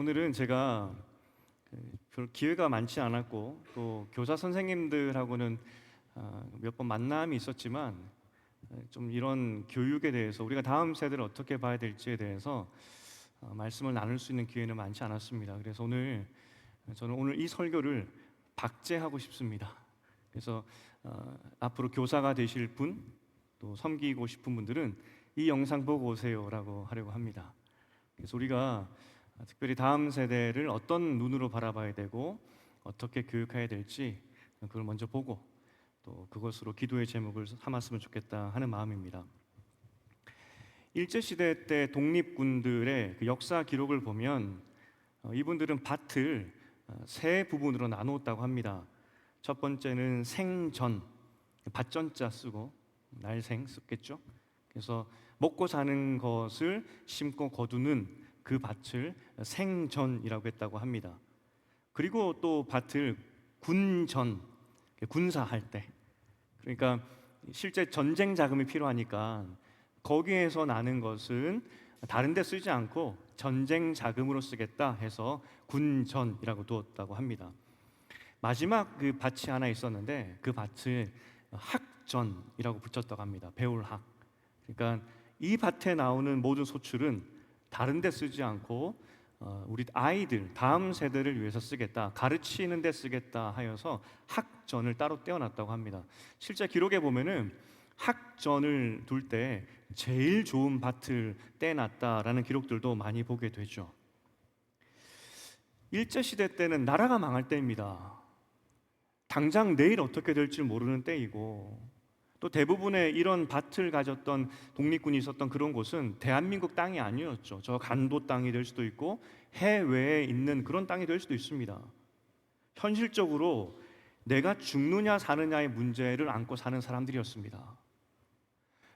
오늘은 제가 별 기회가 많지 않았고 또 교사 선생님들하고는 몇 번 만남이 있었지만 좀 이런 교육에 대해서 우리가 다음 세대를 어떻게 봐야 될지에 대해서 말씀을 나눌 수 있는 기회는 많지 않았습니다. 그래서 저는 오늘 이 설교를 박제하고 싶습니다. 그래서 앞으로 교사가 되실 분, 또 섬기고 싶은 분들은 이 영상 보고 오세요라고 하려고 합니다. 그래서 우리가 특별히 다음 세대를 어떤 눈으로 바라봐야 되고 어떻게 교육해야 될지 그걸 먼저 보고 또 그것으로 기도의 제목을 삼았으면 좋겠다 하는 마음입니다. 일제시대 때 독립군들의 그 역사 기록을 보면 이분들은 밭을 세 부분으로 나누었다고 합니다. 첫 번째는 생전, 밭전자 쓰고 날생 썼겠죠. 그래서 먹고 사는 것을 심고 거두는 그 밭을 생전이라고 했다고 합니다. 그리고 또 밭을 군전, 군사할 때, 그러니까 실제 전쟁 자금이 필요하니까 거기에서 나는 것은 다른 데 쓰지 않고 전쟁 자금으로 쓰겠다 해서 군전이라고 두었다고 합니다. 마지막 그 밭이 하나 있었는데 그 밭을 학전이라고 붙였다고 합니다. 배울 학. 그러니까 이 밭에 나오는 모든 소출은 다른 데 쓰지 않고 우리 아이들, 다음 세대를 위해서 쓰겠다, 가르치는 데 쓰겠다 하여서 학전을 따로 떼어놨다고 합니다. 실제 기록에 보면은 학전을 둘 때 제일 좋은 밭을 떼놨다라는 기록들도 많이 보게 되죠. 일제시대 때는 나라가 망할 때입니다. 당장 내일 어떻게 될지 모르는 때이고 또 대부분의 이런 밭을 가졌던 독립군이 있었던 그런 곳은 대한민국 땅이 아니었죠. 저 간도 땅이 될 수도 있고 해외에 있는 그런 땅이 될 수도 있습니다. 현실적으로 내가 죽느냐 사느냐의 문제를 안고 사는 사람들이었습니다.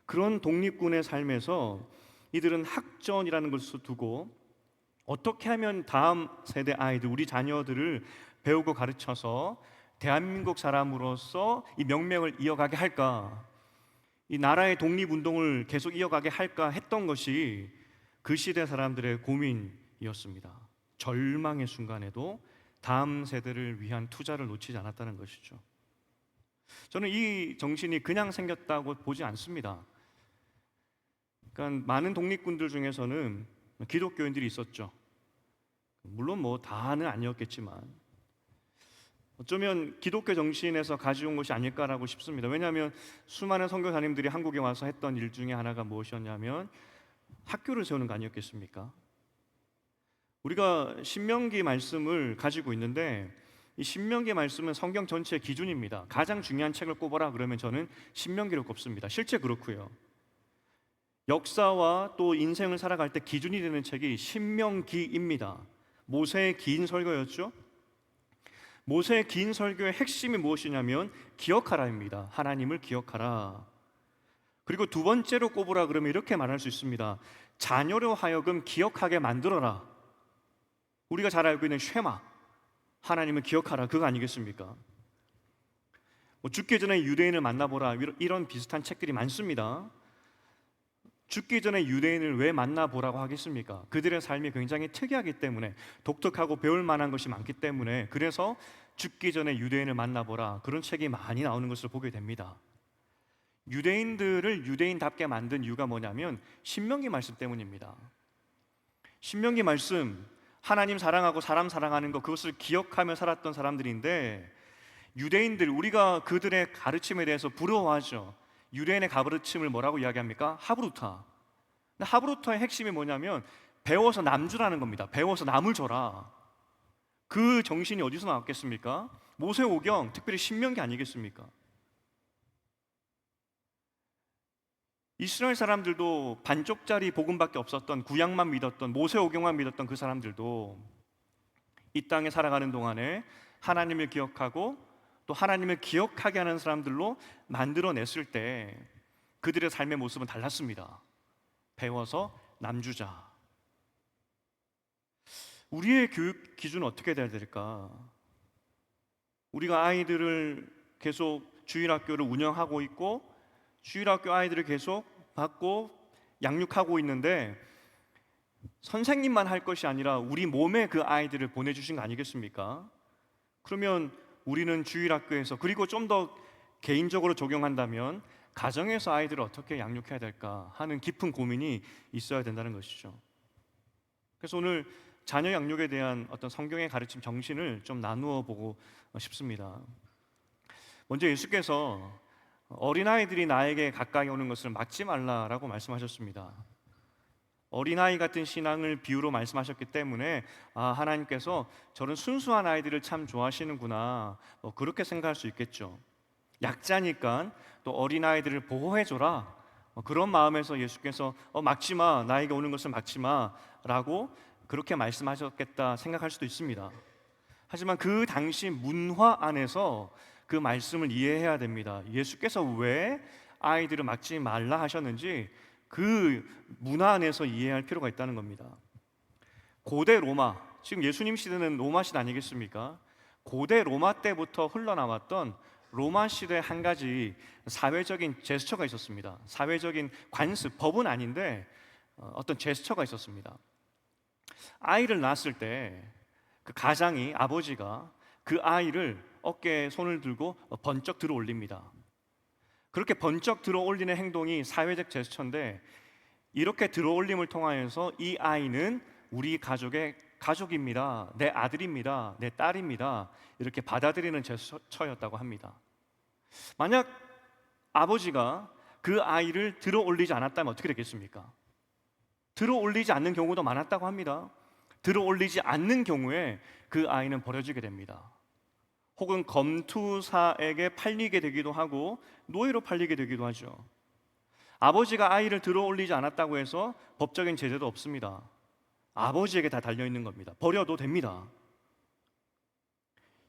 그런 독립군의 삶에서 이들은 학전이라는 것을 두고 어떻게 하면 다음 세대 아이들, 우리 자녀들을 배우고 가르쳐서 대한민국 사람으로서 이 명맥을 이어가게 할까, 이 나라의 독립운동을 계속 이어가게 할까 했던 것이 그 시대 사람들의 고민이었습니다. 절망의 순간에도 다음 세대를 위한 투자를 놓치지 않았다는 것이죠. 저는 이 정신이 그냥 생겼다고 보지 않습니다. 그러니까 많은 독립군들 중에서는 기독교인들이 있었죠. 물론 뭐 다는 아니었겠지만 어쩌면 기독교 정신에서 가져온 것이 아닐까라고 싶습니다. 왜냐하면 수많은 선교사님들이 한국에 와서 했던 일 중에 하나가 무엇이었냐면 학교를 세우는 거 아니었겠습니까? 우리가 신명기 말씀을 가지고 있는데 이 신명기 말씀은 성경 전체의 기준입니다. 가장 중요한 책을 꼽아라 그러면 저는 신명기를 꼽습니다. 실제 그렇고요. 역사와 또 인생을 살아갈 때 기준이 되는 책이 신명기입니다. 모세의 긴 설교였죠. 모세의 긴 설교의 핵심이 무엇이냐면 기억하라입니다. 하나님을 기억하라. 그리고 두 번째로 꼽으라 그러면 이렇게 말할 수 있습니다. 자녀로 하여금 기억하게 만들어라. 우리가 잘 알고 있는 쉐마, 하나님을 기억하라, 그거 아니겠습니까? 죽기 전에 유대인을 만나보라, 이런 비슷한 책들이 많습니다. 죽기 전에 유대인을 왜 만나보라고 하겠습니까? 그들의 삶이 굉장히 특이하기 때문에, 독특하고 배울 만한 것이 많기 때문에, 그래서 죽기 전에 유대인을 만나보라, 그런 책이 많이 나오는 것을 보게 됩니다. 유대인들을 유대인답게 만든 이유가 뭐냐면 신명기 말씀 때문입니다. 신명기 말씀, 하나님 사랑하고 사람 사랑하는 것, 그것을 기억하며 살았던 사람들인데, 유대인들, 우리가 그들의 가르침에 대해서 부러워하죠. 유대인의 가르침을 뭐라고 이야기합니까? 하브루타. 근데 하브루타의 핵심이 뭐냐면 배워서 남주라는 겁니다. 배워서 남을 줘라. 그 정신이 어디서 나왔겠습니까? 모세오경, 특별히 신명기 아니겠습니까? 이스라엘 사람들도 반쪽짜리 복음밖에 없었던, 구약만 믿었던, 모세오경만 믿었던 그 사람들도 이 땅에 살아가는 동안에 하나님을 기억하고 또 하나님을 기억하게 하는 사람들로 만들어냈을 때 그들의 삶의 모습은 달랐습니다. 배워서 남주자. 우리의 교육 기준은 어떻게 돼야 될까? 우리가 아이들을 계속 주일학교를 운영하고 있고 주일학교 아이들을 계속 받고 양육하고 있는데 선생님만 할 것이 아니라 우리 몸에 그 아이들을 보내주신 거 아니겠습니까? 그러면 우리는 주일학교에서, 그리고 좀 더 개인적으로 적용한다면 가정에서 아이들을 어떻게 양육해야 될까 하는 깊은 고민이 있어야 된다는 것이죠. 그래서 오늘 자녀 양육에 대한 어떤 성경의 가르침 정신을 좀 나누어 보고 싶습니다. 먼저 예수께서 어린아이들이 나에게 가까이 오는 것을 막지 말라라고 말씀하셨습니다. 어린아이 같은 신앙을 비유로 말씀하셨기 때문에 하나님께서 저런 순수한 아이들을 참 좋아하시는구나, 그렇게 생각할 수 있겠죠. 약자니까 또 어린아이들을 보호해줘라, 그런 마음에서 예수께서 막지마, 나에게 오는 것을 막지마 라고 그렇게 말씀하셨겠다 생각할 수도 있습니다. 하지만 그 당시 문화 안에서 그 말씀을 이해해야 됩니다. 예수께서 왜 아이들을 막지 말라 하셨는지 그 문화 안에서 이해할 필요가 있다는 겁니다. 고대 로마, 지금 예수님 시대는 로마 시대 아니겠습니까? 고대 로마 때부터 흘러나왔던 로마 시대 한 가지 사회적인 제스처가 있었습니다. 사회적인 관습, 법은 아닌데 어떤 제스처가 있었습니다. 아이를 낳았을 때 그 가장이, 아버지가 그 아이를 어깨에 손을 들고 번쩍 들어 올립니다. 그렇게 번쩍 들어 올리는 행동이 사회적 제스처인데, 이렇게 들어 올림을 통하여서 이 아이는 우리 가족의 가족입니다, 내 아들입니다, 내 딸입니다, 이렇게 받아들이는 제스처였다고 합니다. 만약 아버지가 그 아이를 들어 올리지 않았다면 어떻게 됐겠습니까? 들어 올리지 않는 경우도 많았다고 합니다. 들어 올리지 않는 경우에 그 아이는 버려지게 됩니다. 혹은 검투사에게 팔리게 되기도 하고 노예로 팔리게 되기도 하죠. 아버지가 아이를 들어 올리지 않았다고 해서 법적인 제재도 없습니다. 아버지에게 다 달려있는 겁니다. 버려도 됩니다.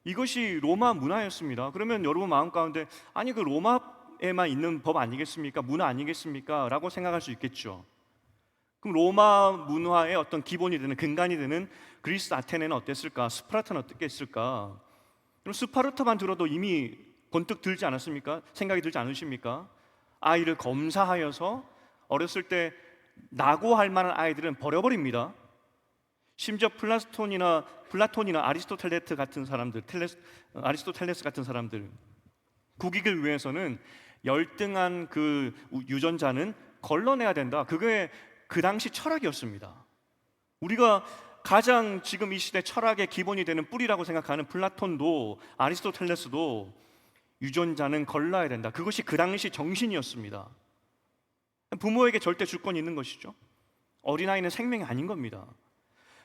이것이 로마 문화였습니다. 그러면 여러분 마음 가운데 아니 그 로마에만 있는 법 아니겠습니까? 문화 아니겠습니까? 라고 생각할 수 있겠죠. 그럼 로마 문화의 어떤 기본이 되는, 근간이 되는 그리스 아테네는 어땠을까? 스파르타는 어땠을까? 그럼 스파르타만 들어도 이미 번뜩 들지 않았습니까? 생각이 들지 않으십니까? 아이를 검사하여서 어렸을 때 낙오할 만한 아이들은 버려버립니다. 심지어 플라톤이나 아리스토텔레스 같은 사람들, 아리스토텔레스 같은 사람들, 국익을 위해서는 열등한 그 유전자는 걸러내야 된다. 그게 그 당시 철학이었습니다. 우리가 가장 지금 이 시대 철학의 기본이 되는 뿌리라고 생각하는 플라톤도 아리스토텔레스도 유전자는 걸러야 된다. 그것이 그 당시 정신이었습니다. 부모에게 절대 주권이 있는 것이죠. 어린아이는 생명이 아닌 겁니다.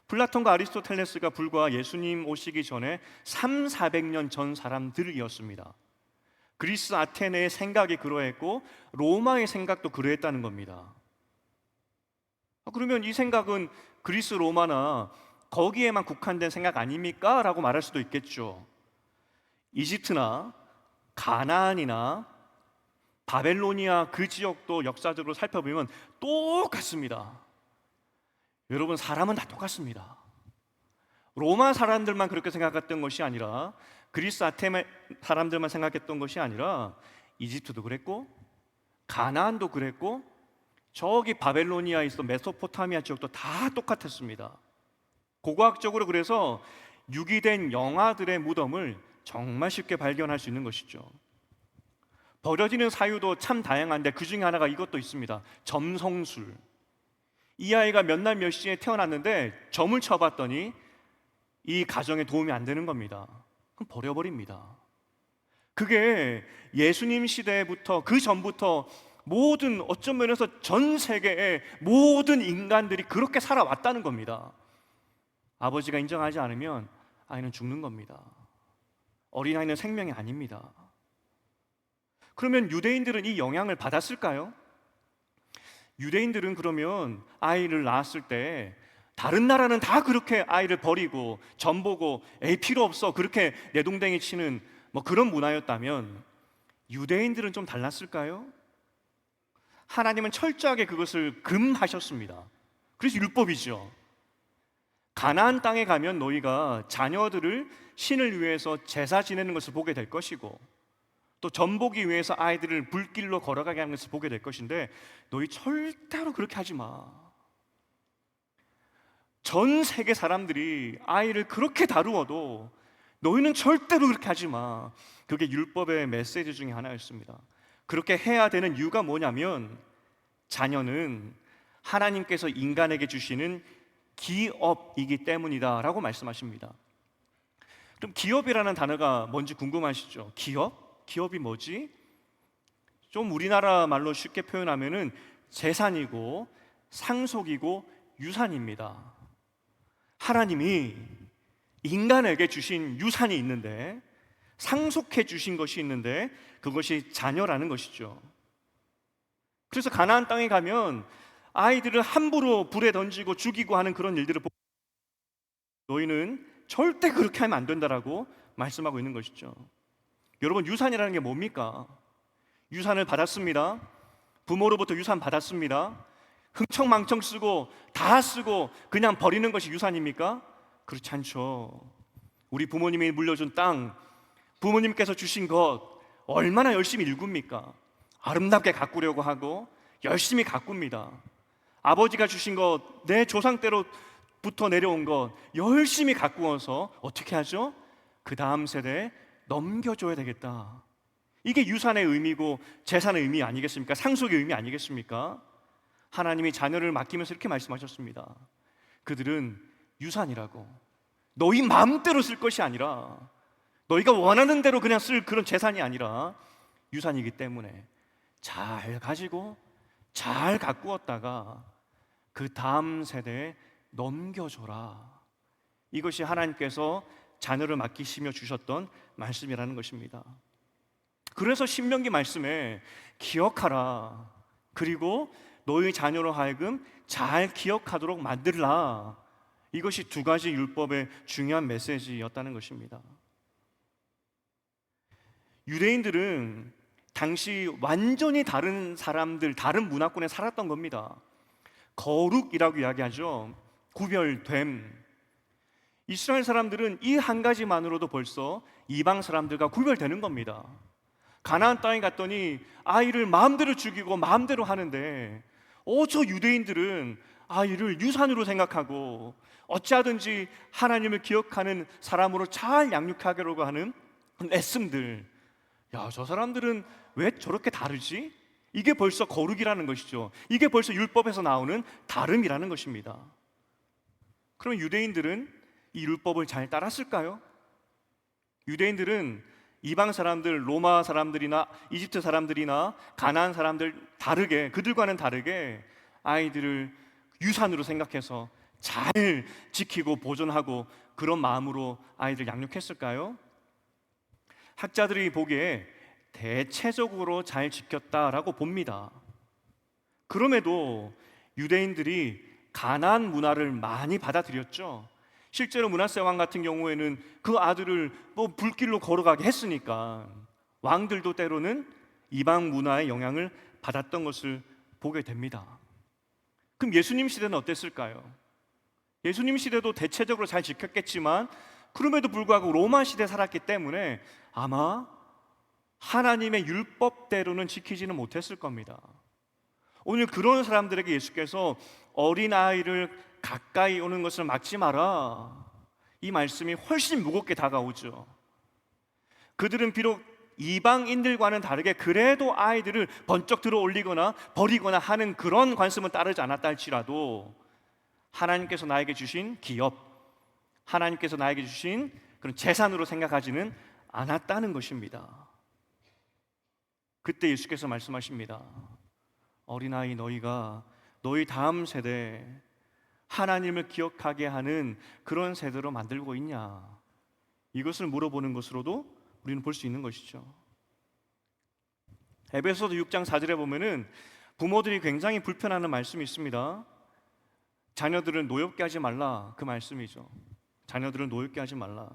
플라톤과 아리스토텔레스가 불과 예수님 오시기 전에 300~400년 전 사람들이었습니다. 그리스 아테네의 생각이 그러했고 로마의 생각도 그러했다는 겁니다. 그러면 이 생각은 그리스 로마나 거기에만 국한된 생각 아닙니까? 라고 말할 수도 있겠죠. 이집트나 가나안이나 바벨로니아 그 지역도 역사적으로 살펴보면 똑같습니다. 여러분, 사람은 다 똑같습니다. 로마 사람들만 그렇게 생각했던 것이 아니라, 그리스 아테네 사람들만 생각했던 것이 아니라 이집트도 그랬고 가나안도 그랬고 저기 바벨로니아에 있어 메소포타미아 지역도 다 똑같았습니다. 고고학적으로 그래서 유기된 영아들의 무덤을 정말 쉽게 발견할 수 있는 것이죠. 버려지는 사유도 참 다양한데 그 중에 하나가 이것도 있습니다. 점성술. 이 아이가 몇 날 몇 시에 태어났는데 점을 쳐봤더니 이 가정에 도움이 안 되는 겁니다. 그럼 버려버립니다. 그게 예수님 시대부터, 그 전부터 모든, 어떤 면에서 전 세계의 모든 인간들이 그렇게 살아왔다는 겁니다. 아버지가 인정하지 않으면 아이는 죽는 겁니다. 어린아이는 생명이 아닙니다. 그러면 유대인들은 이 영향을 받았을까요? 유대인들은 그러면 아이를 낳았을 때 다른 나라는 다 그렇게 아이를 버리고 점 보고 에이 필요 없어 그렇게 내동댕이 치는 그런 문화였다면 유대인들은 좀 달랐을까요? 하나님은 철저하게 그것을 금하셨습니다. 그래서 율법이죠. 가나안 땅에 가면 너희가 자녀들을 신을 위해서 제사 지내는 것을 보게 될 것이고 또 전보기 위해서 아이들을 불길로 걸어가게 하는 것을 보게 될 것인데 너희 절대로 그렇게 하지 마. 전 세계 사람들이 아이를 그렇게 다루어도 너희는 절대로 그렇게 하지 마. 그게 율법의 메시지 중에 하나였습니다. 그렇게 해야 되는 이유가 뭐냐면 자녀는 하나님께서 인간에게 주시는 기업이기 때문이다 라고 말씀하십니다. 그럼 기업이라는 단어가 뭔지 궁금하시죠? 기업? 기업이 뭐지? 좀 우리나라 말로 쉽게 표현하면은 재산이고 상속이고 유산입니다. 하나님이 인간에게 주신 유산이 있는데, 상속해 주신 것이 있는데, 그것이 자녀라는 것이죠. 그래서 가나안 땅에 가면 아이들을 함부로 불에 던지고 죽이고 하는 그런 일들을 보고, 너희는 절대 그렇게 하면 안 된다라고 말씀하고 있는 것이죠. 여러분, 유산이라는 게 뭡니까? 유산을 받았습니다. 부모로부터 유산 받았습니다. 흥청망청 쓰고 다 쓰고 그냥 버리는 것이 유산입니까? 그렇지 않죠. 우리 부모님이 물려준 땅, 부모님께서 주신 것 얼마나 열심히 일굽니까? 아름답게 가꾸려고 하고 열심히 가꿉니다. 아버지가 주신 것, 내 조상 때로부터 내려온 것 열심히 가꾸어서 어떻게 하죠? 그 다음 세대에 넘겨줘야 되겠다. 이게 유산의 의미고 재산의 의미 아니겠습니까? 상속의 의미 아니겠습니까? 하나님이 자녀를 맡기면서 이렇게 말씀하셨습니다. 그들은 유산이라고, 너희 마음대로 쓸 것이 아니라, 너희가 원하는 대로 그냥 쓸 그런 재산이 아니라 유산이기 때문에 잘 가지고 잘 가꾸었다가 그 다음 세대에 넘겨줘라. 이것이 하나님께서 자녀를 맡기시며 주셨던 말씀이라는 것입니다. 그래서 신명기 말씀에 기억하라, 그리고 너희 자녀로 하여금 잘 기억하도록 만들라, 이것이 두 가지 율법의 중요한 메시지였다는 것입니다. 유대인들은 당시 완전히 다른 사람들, 다른 문화권에 살았던 겁니다. 거룩이라고 이야기하죠. 구별됨. 이스라엘 사람들은 이 한 가지만으로도 벌써 이방 사람들과 구별되는 겁니다. 가나안 땅에 갔더니 아이를 마음대로 죽이고 마음대로 하는데, 저 유대인들은 아이를 유산으로 생각하고 어찌하든지 하나님을 기억하는 사람으로 잘 양육하려고 하는 애씀들, 야, 저 사람들은 왜 저렇게 다르지? 이게 벌써 거룩이라는 것이죠. 이게 벌써 율법에서 나오는 다름이라는 것입니다. 그럼 유대인들은 이 율법을 잘 따랐을까요? 유대인들은 이방 사람들, 로마 사람들이나 이집트 사람들이나 가나안 사람들 다르게, 그들과는 다르게 아이들을 유산으로 생각해서 잘 지키고 보존하고 그런 마음으로 아이들 양육했을까요? 학자들이 보기에 대체적으로 잘 지켰다라고 봅니다. 그럼에도 유대인들이 가나안 문화를 많이 받아들였죠. 실제로 므낫세 왕 같은 경우에는 그 아들을 불길로 걸어가게 했으니까 왕들도 때로는 이방 문화의 영향을 받았던 것을 보게 됩니다. 그럼 예수님 시대는 어땠을까요? 예수님 시대도 대체적으로 잘 지켰겠지만 그럼에도 불구하고 로마 시대에 살았기 때문에 아마 하나님의 율법대로는 지키지는 못했을 겁니다. 오늘 그런 사람들에게 예수께서 어린아이를 가까이 오는 것을 막지 마라, 이 말씀이 훨씬 무겁게 다가오죠. 그들은 비록 이방인들과는 다르게 그래도 아이들을 번쩍 들어 올리거나 버리거나 하는 그런 관습은 따르지 않았다 할지라도 하나님께서 나에게 주신 기업, 하나님께서 나에게 주신 그런 재산으로 생각하지는 않았다는 것입니다. 그때 예수께서 말씀하십니다. 어린아이, 너희가 너희 다음 세대 하나님을 기억하게 하는 그런 세대로 만들고 있냐, 이것을 물어보는 것으로도 우리는 볼 수 있는 것이죠. 에베소서 6장 4절에 보면은 부모들이 굉장히 불편하는 말씀이 있습니다. 자녀들을 노엽게 하지 말라, 그 말씀이죠. 자녀들을 노엽게 하지 말라,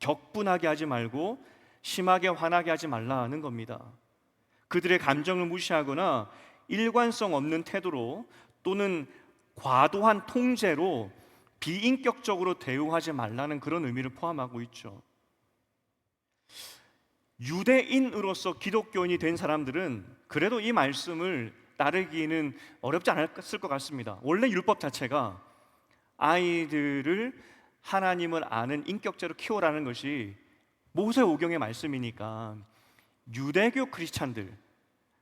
격분하게 하지 말고 심하게 화나게 하지 말라는 겁니다. 그들의 감정을 무시하거나 일관성 없는 태도로 또는 과도한 통제로 비인격적으로 대우하지 말라는 그런 의미를 포함하고 있죠. 유대인으로서 기독교인이 된 사람들은 그래도 이 말씀을 따르기는 어렵지 않았을 것 같습니다. 원래 율법 자체가 아이들을 하나님을 아는 인격체로 키워라는 것이 모세오경의 말씀이니까 유대교 크리스찬들,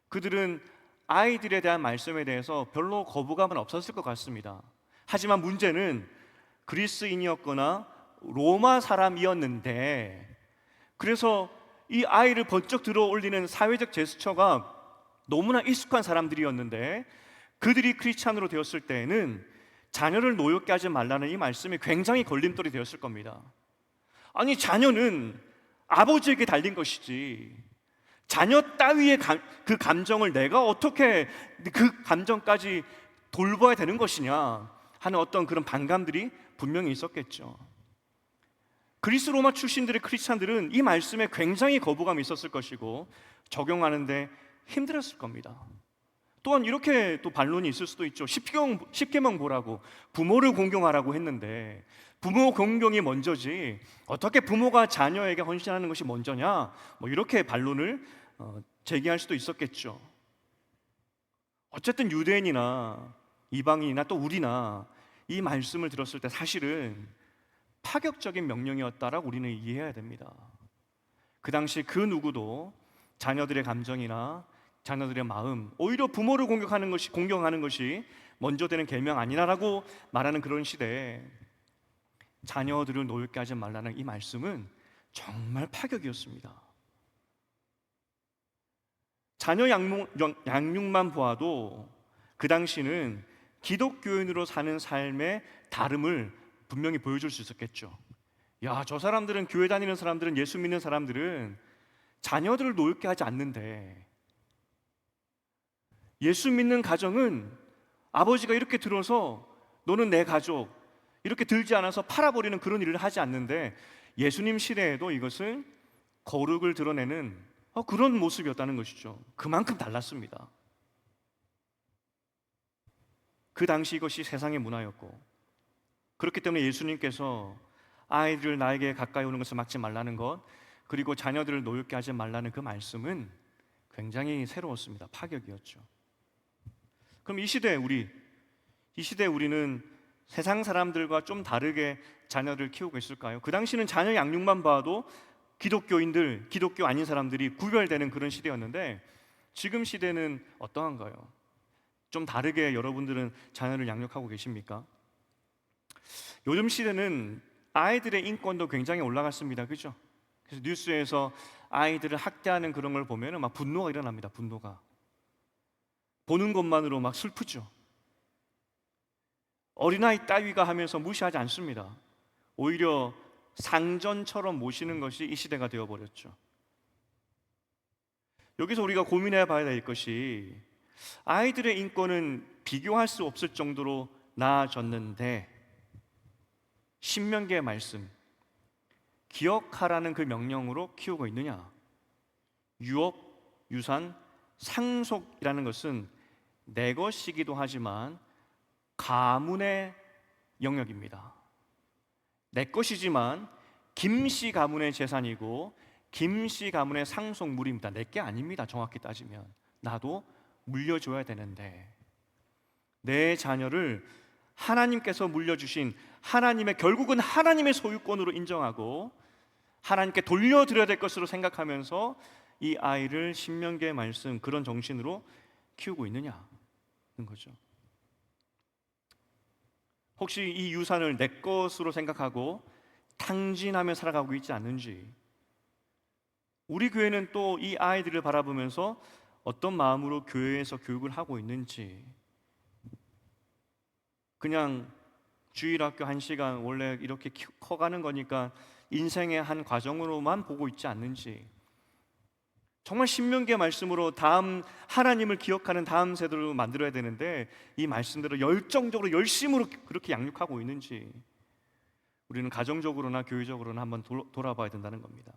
그들은 아이들에 대한 말씀에 대해서 별로 거부감은 없었을 것 같습니다. 하지만 문제는 그리스인이었거나 로마 사람이었는데, 그래서 이 아이를 번쩍 들어 올리는 사회적 제스처가 너무나 익숙한 사람들이었는데, 그들이 크리스찬으로 되었을 때에는 자녀를 노엽게 하지 말라는 이 말씀이 굉장히 걸림돌이 되었을 겁니다. 아니, 자녀는 아버지에게 달린 것이지, 자녀 따위의 그 감정을 내가 어떻게 그 감정까지 돌봐야 되는 것이냐 하는 어떤 그런 반감들이 분명히 있었겠죠. 그리스 로마 출신들의 크리스찬들은 이 말씀에 굉장히 거부감이 있었을 것이고 적용하는데 힘들었을 겁니다. 또한 이렇게 또 반론이 있을 수도 있죠. 십계명 보라고 부모를 공경하라고 했는데 부모 공경이 먼저지 어떻게 부모가 자녀에게 헌신하는 것이 먼저냐, 뭐 이렇게 반론을 제기할 수도 있었겠죠. 어쨌든 유대인이나 이방인이나 또 우리나 이 말씀을 들었을 때 사실은 파격적인 명령이었다라고 우리는 이해해야 됩니다. 그 당시 그 누구도 자녀들의 감정이나 자녀들의 마음, 오히려 부모를 공경하는 것이 먼저 되는 계명 아니라라고 말하는 그런 시대에 자녀들을 노엽게 하지 말라는 이 말씀은 정말 파격이었습니다. 자녀 양육만 보아도 그 당시는 기독교인으로 사는 삶의 다름을 분명히 보여줄 수 있었겠죠. 야, 저 사람들은, 교회 다니는 사람들은, 예수 믿는 사람들은 자녀들을 노엽게 하지 않는데, 예수 믿는 가정은 아버지가 이렇게 들어서 너는 내 가족 이렇게 들지 않아서 팔아버리는 그런 일을 하지 않는데, 예수님 시대에도 이것은 거룩을 드러내는 그런 모습이었다는 것이죠. 그만큼 달랐습니다. 그 당시 이것이 세상의 문화였고, 그렇기 때문에 예수님께서 아이들을 나에게 가까이 오는 것을 막지 말라는 것, 그리고 자녀들을 노엽게 하지 말라는 그 말씀은 굉장히 새로웠습니다. 파격이었죠. 그럼 이 시대 우리는 세상 사람들과 좀 다르게 자녀를 키우고 있을까요? 그 당시는 자녀 양육만 봐도 기독교인들, 기독교 아닌 사람들이 구별되는 그런 시대였는데, 지금 시대는 어떠한가요? 좀 다르게 여러분들은 자녀를 양육하고 계십니까? 요즘 시대는 아이들의 인권도 굉장히 올라갔습니다. 그죠? 그래서 뉴스에서 아이들을 학대하는 그런 걸 보면 막 분노가 일어납니다. 분노가. 보는 것만으로 막 슬프죠. 어린아이 따위가 하면서 무시하지 않습니다. 오히려 상전처럼 모시는 것이 이 시대가 되어버렸죠. 여기서 우리가 고민해 봐야 될 것이, 아이들의 인권은 비교할 수 없을 정도로 나아졌는데 신명기의 말씀, 기억하라는 그 명령으로 키우고 있느냐? 유업, 유산, 상속이라는 것은 내 것이기도 하지만 가문의 영역입니다. 내 것이지만 김씨 가문의 재산이고 김씨 가문의 상속물입니다. 내 게 아닙니다. 정확히 따지면 나도 물려줘야 되는데, 내 자녀를 하나님께서 물려주신 하나님의, 결국은 하나님의 소유권으로 인정하고 하나님께 돌려드려야 될 것으로 생각하면서 이 아이를 신명기의 말씀, 그런 정신으로 키우고 있느냐는 거죠. 혹시 이 유산을 내 것으로 생각하고 탕진하며 살아가고 있지 않는지, 우리 교회는 또 이 아이들을 바라보면서 어떤 마음으로 교회에서 교육을 하고 있는지, 그냥 주일학교 1시간 원래 이렇게 커가는 거니까 인생의 한 과정으로만 보고 있지 않는지, 정말 신명기의 말씀으로 다음 하나님을 기억하는 다음 세대를 만들어야 되는데 이 말씀대로 열정적으로 열심으로 그렇게 양육하고 있는지, 우리는 가정적으로나 교회적으로나 한번 돌아봐야 된다는 겁니다.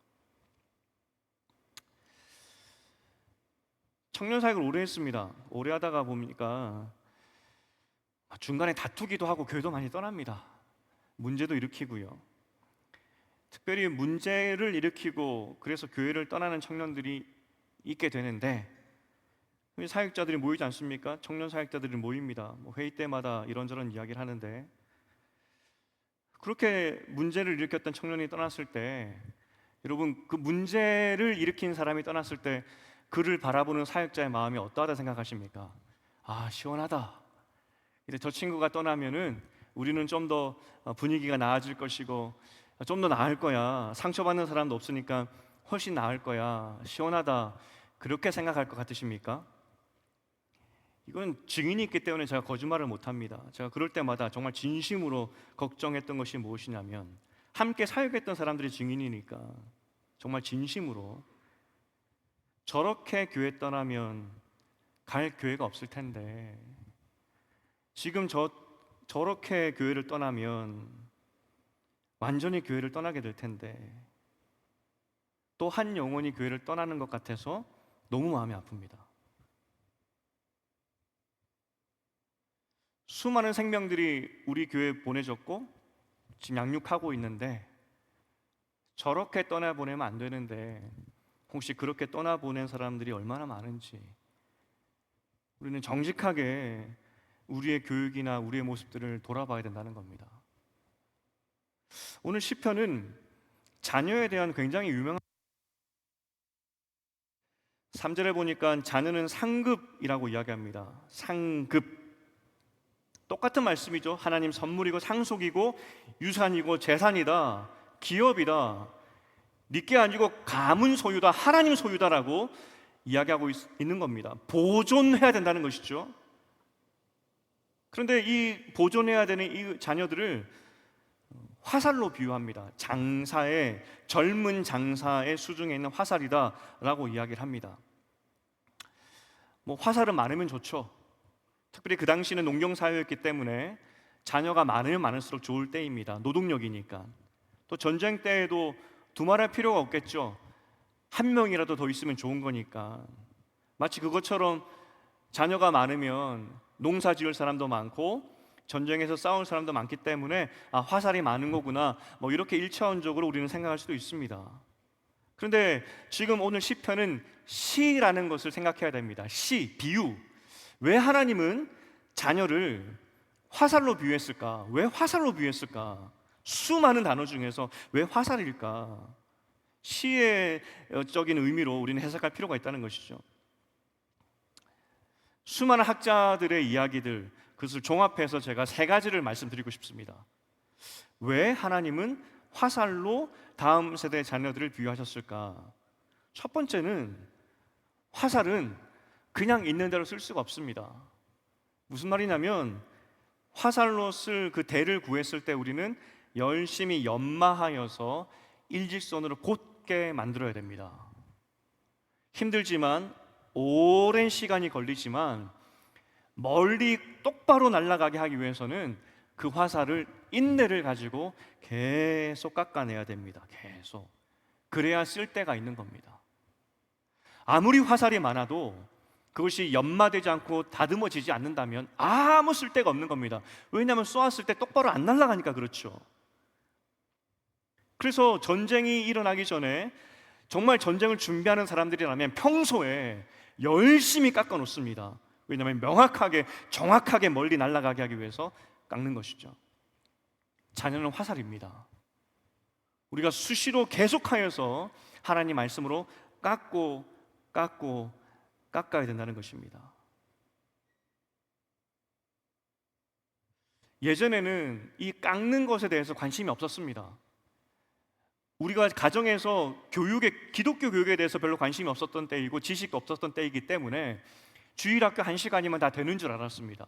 청년 사역을 오래 했습니다. 오래 하다가 보니까 중간에 다투기도 하고 교회도 많이 떠납니다. 문제도 일으키고요. 특별히 문제를 일으키고 그래서 교회를 떠나는 청년들이 있게 되는데, 사역자들이 모이지 않습니까? 청년 사역자들이 모입니다. 회의 때마다 이런저런 이야기를 하는데, 그렇게 문제를 일으켰던 청년이 떠났을 때, 여러분, 그 문제를 일으킨 사람이 떠났을 때 그를 바라보는 사역자의 마음이 어떠하다 생각하십니까? 아, 시원하다. 이제 저 친구가 떠나면은 우리는 좀 더 분위기가 나아질 것이고 좀 더 나을 거야. 상처받는 사람도 없으니까 훨씬 나을 거야. 시원하다. 그렇게 생각할 것 같으십니까? 이건 증인이 있기 때문에 제가 거짓말을 못합니다. 제가 그럴 때마다 정말 진심으로 걱정했던 것이 무엇이냐면, 함께 사역했던 사람들이 증인이니까 정말 진심으로, 저렇게 교회 떠나면 갈 교회가 없을 텐데, 지금 저렇게 교회를 떠나면 완전히 교회를 떠나게 될 텐데, 또 한 영혼이 교회를 떠나는 것 같아서 너무 마음이 아픕니다. 수많은 생명들이 우리 교회에 보내졌고 지금 양육하고 있는데, 저렇게 떠나보내면 안 되는데 혹시 그렇게 떠나보낸 사람들이 얼마나 많은지, 우리는 정직하게 우리의 교육이나 우리의 모습들을 돌아봐야 된다는 겁니다. 오늘 시편은 자녀에 대한 굉장히 유명한, 3절에 보니까 자녀는 상급이라고 이야기합니다. 상급. 똑같은 말씀이죠. 하나님 선물이고 상속이고 유산이고 재산이다, 기업이다, 네게 아니고 가문 소유다, 하나님 소유다라고 이야기하고 있는 겁니다. 보존해야 된다는 것이죠. 그런데 이 보존해야 되는 이 자녀들을 화살로 비유합니다. 장사의, 젊은 장사의 수중에 있는 화살이다라고 이야기를 합니다. 뭐 화살은 많으면 좋죠. 특별히 그 당시는 농경 사회였기 때문에 자녀가 많으면 많을수록 좋을 때입니다. 노동력이니까. 또 전쟁 때에도 두말할 필요가 없겠죠. 한 명이라도 더 있으면 좋은 거니까. 마치 그것처럼 자녀가 많으면 농사 지을 사람도 많고 전쟁에서 싸울 사람도 많기 때문에 화살이 많은 거구나, 뭐 이렇게 일차원적으로 우리는 생각할 수도 있습니다. 그런데 지금 오늘 시편은 시라는 것을 생각해야 됩니다. 시, 비유. 왜 하나님은 자녀를 화살로 비유했을까? 왜 화살로 비유했을까? 수많은 단어 중에서 왜 화살일까? 시의 적인 의미로 우리는 해석할 필요가 있다는 것이죠. 수많은 학자들의 이야기들, 그것을 종합해서 제가 세 가지를 말씀드리고 싶습니다. 왜 하나님은 화살로 다음 세대 자녀들을 비유하셨을까? 첫 번째는, 화살은 그냥 있는 대로 쓸 수가 없습니다. 무슨 말이냐면, 화살로 쓸 그 대를 구했을 때 우리는 열심히 연마하여서 일직선으로 곧게 만들어야 됩니다. 힘들지만, 오랜 시간이 걸리지만, 멀리 똑바로 날아가게 하기 위해서는 그 화살을, 인내를 가지고 계속 깎아내야 됩니다. 계속. 그래야 쓸 데가 있는 겁니다. 아무리 화살이 많아도 그것이 연마되지 않고 다듬어지지 않는다면 아무 쓸데가 없는 겁니다. 왜냐하면 쏘았을 때 똑바로 안 날아가니까 그렇죠. 그래서 전쟁이 일어나기 전에 정말 전쟁을 준비하는 사람들이라면 평소에 열심히 깎아 놓습니다. 왜냐하면 명확하게, 정확하게 멀리 날아가게 하기 위해서 깎는 것이죠. 자녀는 화살입니다. 우리가 수시로 계속하여서 하나님 말씀으로 깎고 깎아야 된다는 것입니다. 예전에는 이 깎는 것에 대해서 관심이 없었습니다. 우리가 가정에서 기독교 교육에 대해서 별로 관심이 없었던 때이고 지식도 없었던 때이기 때문에 주일학교 1시간이면 다 되는 줄 알았습니다.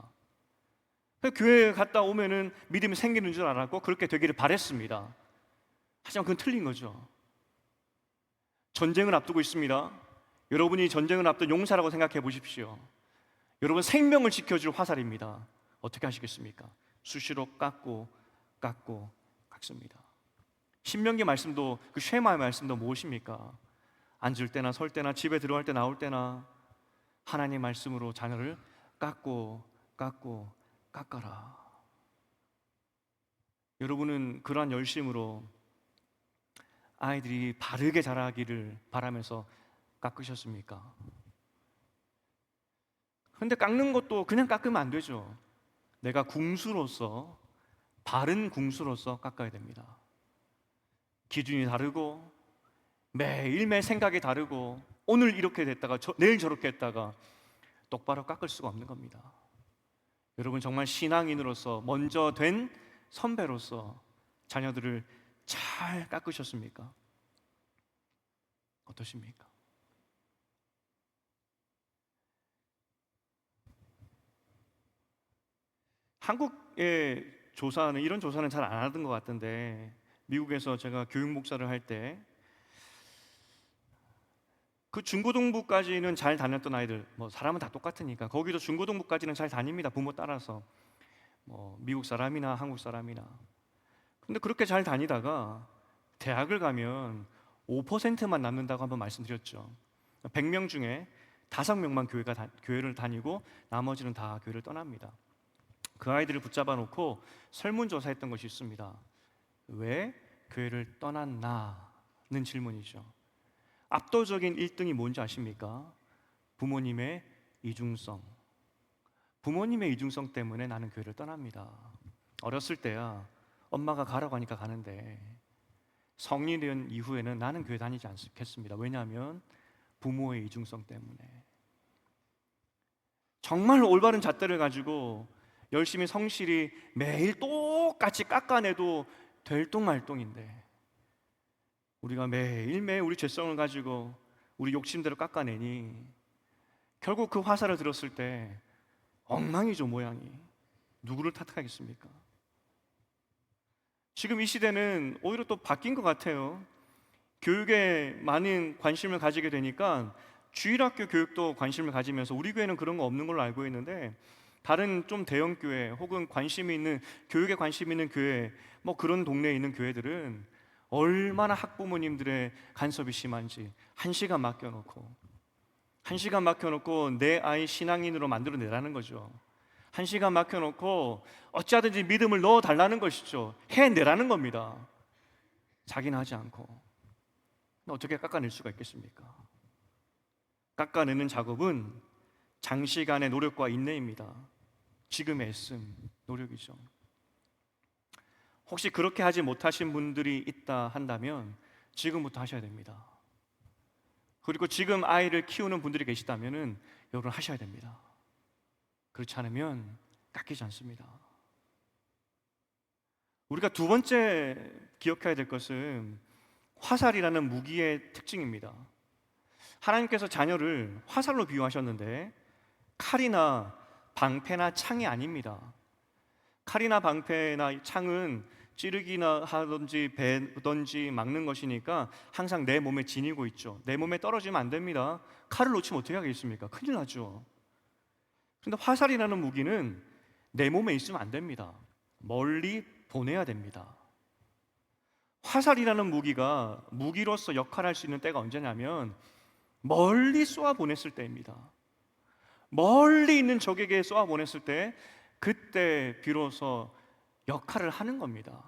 교회 갔다 오면은 믿음이 생기는 줄 알았고 그렇게 되기를 바랬습니다. 하지만 그건 틀린 거죠. 전쟁을 앞두고 있습니다. 여러분이 전쟁을 앞둔 용사라고 생각해 보십시오. 여러분 생명을 지켜줄 화살입니다. 어떻게 하시겠습니까? 수시로 깎습니다. 신명기 말씀도, 그 쉐마의 말씀도 무엇입니까? 앉을 때나 설 때나 집에 들어갈 때 나올 때나 하나님 말씀으로 자녀를 깎아라. 여러분은 그러한 열심으로 아이들이 바르게 자라기를 바라면서 깎으셨습니까? 그런데 깎는 것도 그냥 깎으면 안 되죠. 내가 궁수로서 바른 궁수로서 깎아야 됩니다. 기준이 다르고 매일매일 생각이 다르고 오늘 이렇게 됐다가 내일 저렇게 했다가 똑바로 깎을 수가 없는 겁니다. 여러분 정말 신앙인으로서 먼저 된 선배로서 자녀들을 잘 깎으셨습니까? 어떠십니까? 한국의 조사는 이런 조사는 잘 안 하던 것 같던데 미국에서 제가 교육 목사를 할 때 그 중고등부까지는 잘 다녔던 아이들, 뭐 사람은 다 똑같으니까 거기도 중고등부까지는 잘 다닙니다. 부모 따라서 뭐 미국 사람이나 한국 사람이나. 근데 그렇게 잘 다니다가 대학을 가면 5%만 남는다고 한번 말씀드렸죠. 100명 중에 5명만 교회를 다니고 나머지는 다 교회를 떠납니다. 그 아이들을 붙잡아 놓고 설문조사했던 것이 있습니다. 왜 교회를 떠났나는 질문이죠. 압도적인 1등이 뭔지 아십니까? 부모님의 이중성. 부모님의 이중성 때문에 나는 교회를 떠납니다. 어렸을 때야 엄마가 가라고 하니까 가는데 성인이 된 이후에는 나는 교회 다니지 않겠습니다. 왜냐하면 부모의 이중성 때문에. 정말 올바른 잣대를 가지고 열심히 성실히 매일 똑같이 깎아내도 될똥말똥인데 우리가 매일매일 우리 죄성을 가지고 우리 욕심대로 깎아내니 결국 그 화살을 들었을 때 엉망이죠, 모양이. 누구를 탓하겠습니까? 지금 이 시대는 오히려 또 바뀐 것 같아요. 교육에 많은 관심을 가지게 되니까 주일학교 교육도 관심을 가지면서 우리 교회는 그런 거 없는 걸로 알고 있는데 다른 좀 대형 교회 혹은 관심이 있는 교육에 관심 있는 교회 뭐 그런 동네에 있는 교회들은 얼마나 학부모님들의 간섭이 심한지 한 시간 맡겨놓고 내 아이 신앙인으로 만들어내라는 거죠. 한 시간 맡겨놓고 어찌하든지 믿음을 넣어달라는 것이죠. 해내라는 겁니다. 자기는 하지 않고 어떻게 깎아낼 수가 있겠습니까? 깎아내는 작업은 장시간의 노력과 인내입니다. 지금의 애씀, 노력이죠. 혹시 그렇게 하지 못하신 분들이 있다 한다면 지금부터 하셔야 됩니다. 그리고 지금 아이를 키우는 분들이 계시다면 여러분 하셔야 됩니다. 그렇지 않으면 깎이지 않습니다. 우리가 두 번째 기억해야 될 것은 화살이라는 무기의 특징입니다. 하나님께서 자녀를 화살로 비유하셨는데 칼이나 방패나 창이 아닙니다. 칼이나 방패나 창은 찌르기나 하든지 베든지 막는 것이니까 항상 내 몸에 지니고 있죠. 내 몸에 떨어지면 안 됩니다. 칼을 놓치면 어떻게 하겠습니까? 큰일 나죠. 그런데 화살이라는 무기는 내 몸에 있으면 안 됩니다. 멀리 보내야 됩니다. 화살이라는 무기가 무기로서 역할할 수 있는 때가 언제냐면 멀리 쏘아 보냈을 때입니다. 멀리 있는 적에게 쏘아 보냈을 때 그때 비로소 역할을 하는 겁니다.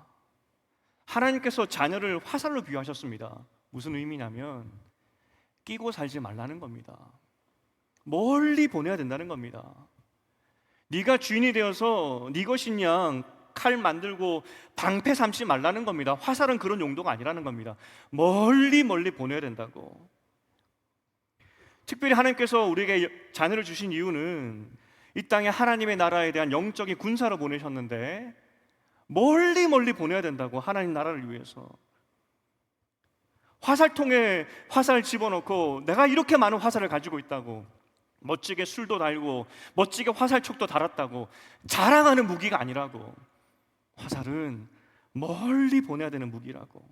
하나님께서 자녀를 화살로 비유하셨습니다. 무슨 의미냐면 끼고 살지 말라는 겁니다. 멀리 보내야 된다는 겁니다. 네가 주인이 되어서 네 것인 양 칼 만들고 방패 삼지 말라는 겁니다. 화살은 그런 용도가 아니라는 겁니다. 멀리 보내야 된다고. 특별히 하나님께서 우리에게 자녀를 주신 이유는 이 땅에 하나님의 나라에 대한 영적인 군사로 보내셨는데 멀리 보내야 된다고. 하나님 나라를 위해서 화살통에 화살 집어넣고 내가 이렇게 많은 화살을 가지고 있다고 멋지게 술도 달고 멋지게 화살촉도 달았다고 자랑하는 무기가 아니라고. 화살은 멀리 보내야 되는 무기라고.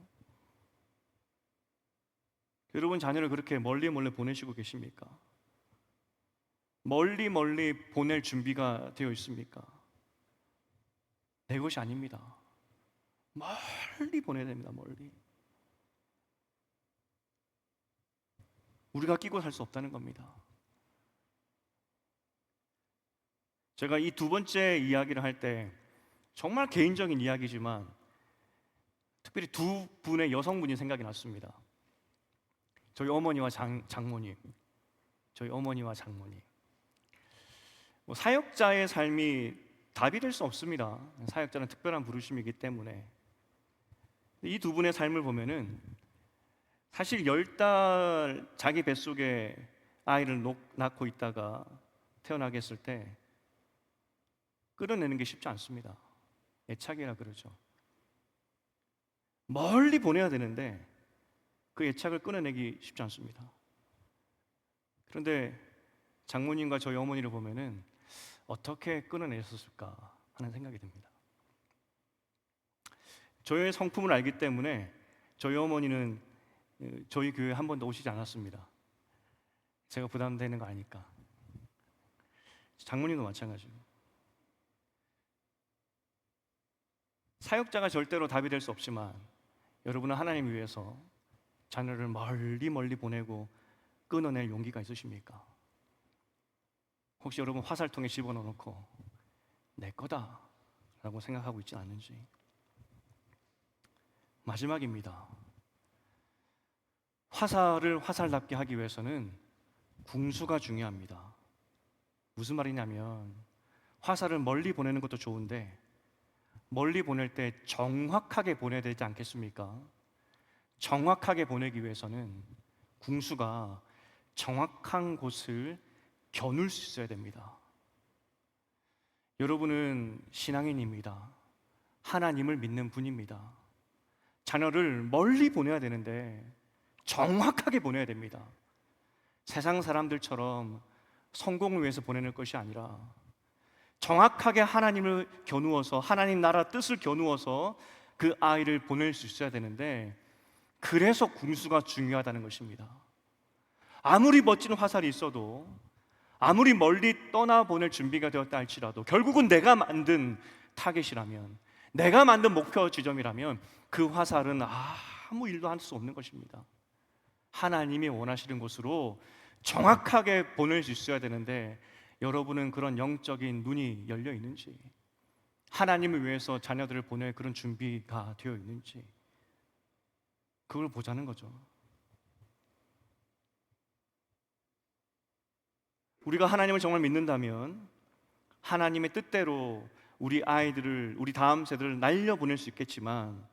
여러분 자녀를 그렇게 멀리 보내시고 계십니까? 멀리 보낼 준비가 되어 있습니까? 내 것이 아닙니다. 멀리 보내야 됩니다. 멀리. 우리가 끼고 살 수 없다는 겁니다. 제가 이 두 번째 이야기를 할 때 정말 개인적인 이야기지만 특별히 두 분의 여성분이 생각이 났습니다. 저희 어머니와 장모님. 저희 어머니와 장모님. 사역자의 삶이 답이 될 수 없습니다. 사역자는 특별한 부르심이기 때문에. 이 두 분의 삶을 보면은 사실 10달 자기 뱃속에 아이를 낳고 있다가 태어나게 했을 때 끌어내는 게 쉽지 않습니다. 애착이라 그러죠. 멀리 보내야 되는데 그 애착을 끊어내기 쉽지 않습니다. 그런데 장모님과 저희 어머니를 보면은 어떻게 끊어내셨을까 하는 생각이 듭니다. 저의 성품을 알기 때문에 저희 어머니는 저희 교회에 한 번도 오시지 않았습니다. 제가 부담되는 거 아니까. 장모님도 마찬가지고. 사역자가 절대로 답이 될 수 없지만 여러분은 하나님 위해서 자녀를 멀리 멀리 보내고 끊어낼 용기가 있으십니까? 혹시 여러분 화살통에 집어넣어놓고 내 거다 라고 생각하고 있지 않는지. 마지막입니다. 화살을 화살답게 하기 위해서는 궁수가 중요합니다. 무슨 말이냐면 화살을 멀리 보내는 것도 좋은데 멀리 보낼 때 정확하게 보내야 되지 않겠습니까? 정확하게 보내기 위해서는 궁수가 정확한 곳을 겨눌 수 있어야 됩니다. 여러분은 신앙인입니다. 하나님을 믿는 분입니다. 자녀를 멀리 보내야 되는데 정확하게 보내야 됩니다. 세상 사람들처럼 성공을 위해서 보내는 것이 아니라 정확하게 하나님을 겨누어서 하나님 나라 뜻을 겨누어서 그 아이를 보낼 수 있어야 되는데 그래서 궁수가 중요하다는 것입니다. 아무리 멋진 화살이 있어도 아무리 멀리 떠나보낼 준비가 되었다 할지라도 결국은 내가 만든 타겟이라면 내가 만든 목표 지점이라면 그 화살은 아무 일도 할 수 없는 것입니다. 하나님이 원하시는 곳으로 정확하게 보낼 수 있어야 되는데 여러분은 그런 영적인 눈이 열려 있는지, 하나님을 위해서 자녀들을 보낼 그런 준비가 되어 있는지 그걸 보자는 거죠. 우리가 하나님을 정말 믿는다면 하나님의 뜻대로 우리 아이들을, 우리 다음 세대를 날려보낼 수 있겠지만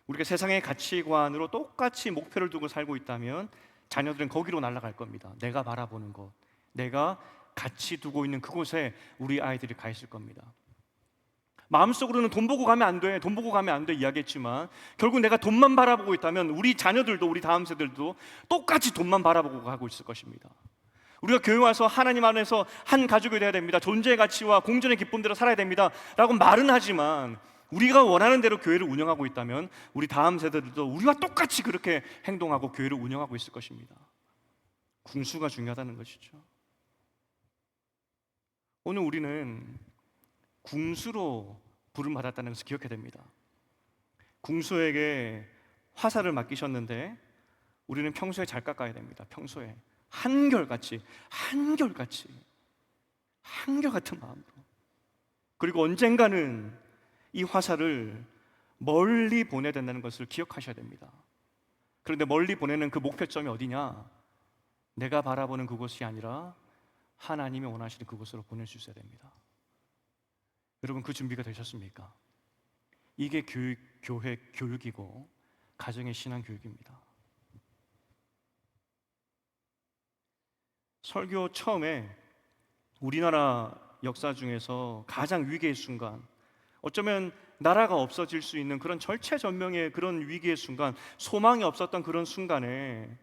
우리가 세상의 가치관으로 똑같이 목표를 두고 살고 있다면 자녀들은 거기로 날아갈 겁니다. 내가 바라보는 곳, 내가 같이 두고 있는 그곳에 우리 아이들이 가 있을 겁니다. 마음속으로는 돈 보고 가면 안 돼, 돈 보고 가면 안 돼 이야기했지만 결국 내가 돈만 바라보고 있다면 우리 자녀들도 우리 다음 세대들도 똑같이 돈만 바라보고 가고 있을 것입니다. 우리가 교회 와서 하나님 안에서 한 가족이 되어야 됩니다. 존재의 가치와 공존의 기쁨대로 살아야 됩니다 라고 말은 하지만 우리가 원하는 대로 교회를 운영하고 있다면 우리 다음 세대들도 우리와 똑같이 그렇게 행동하고 교회를 운영하고 있을 것입니다. 궁수가 중요하다는 것이죠. 오늘 우리는 궁수로 부름받았다는 것을 기억해야 됩니다. 궁수에게 화살을 맡기셨는데 우리는 평소에 잘 깎아야 됩니다. 평소에 한결같이 한결같은 마음으로. 그리고 언젠가는 이 화살을 멀리 보내야 된다는 것을 기억하셔야 됩니다. 그런데 멀리 보내는 그 목표점이 어디냐? 내가 바라보는 그곳이 아니라 하나님이 원하시는 그곳으로 보낼 수 있어야 됩니다. 여러분 그 준비가 되셨습니까? 이게 교회 교육이고 가정의 신앙 교육입니다. 설교 처음에 우리나라 역사 중에서 가장 위기의 순간, 어쩌면 나라가 없어질 수 있는 그런 절체절명의 그런 위기의 순간, 소망이 없었던 그런 순간에